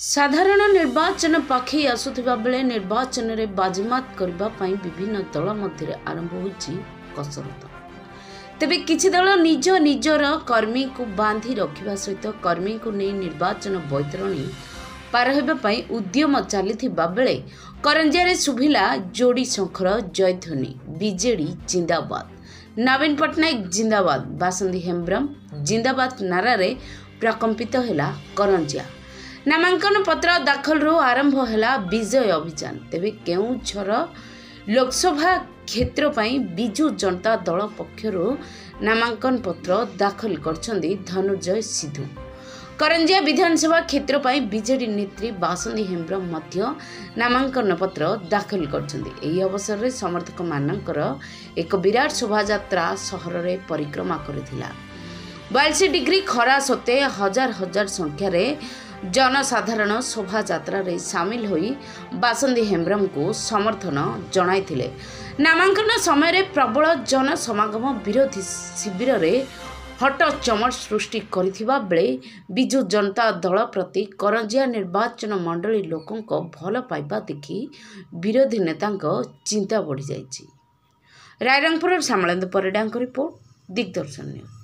साधारण निर्वाचन पाखे आसुथिबा बेले निर्वाचन रे बाजीमात करबा पई विभिन्न दल मध्य आरंभ होछि कसरत। तेबे किछि दल निज निजर कर्मी को बांधी रखिबा सहित कर्मी को नै निर्वाचन बैतरणी पार हेबा पई उद्यम चलिथिबा बेले करंजिया रे सुभिला जोड़ी शंखर जयध्वनि बीजेडी जिंदाबाद, नवीन पटनायक जिंदाबाद, बासंती हेम्ब्रम जिंदाबाद नारा रे प्रकंपित हेला करंजिया। नामांकन पत्र दाखल रो आरंभ हैला विजय अभियान। तेबे केउझर लोकसभा क्षेत्र पई बिजू जनता दल पक्षरु नामांकन पत्र दाखल करछंदी धनुर्जय सिद्धू। करंजिया विधानसभा क्षेत्र पई बीजेडी नेत्री बासंती हेम्ब्रम मध्य नामांकन पत्र दाखल करछंदी। एही अवसर रे समर्थक मानकर एक विराट शोभायात्रा शहर रे परिक्रमा करथिला। 42 डिग्री खरा सत्ते हजार हजार संख्यार जनसाधारण शोभायात्रा रे सामिल होई बासंती हेम्ब्रम को समर्थन जणाइथिले। नामांकन समय रे प्रबल जन समागम विरोधी शिविर रे हट चमट सृष्टि करिथिबा बेले बिजू जनता दल प्रति करंजिया निर्वाचन मंडली लोकों को भल पाइबा देखि विरोधी नेता चिंता बढ़ी जाइछि। रायरंगपुर सामलेंद्र परिडांक रिपोर्ट, दिग्दर्शन न्यूज।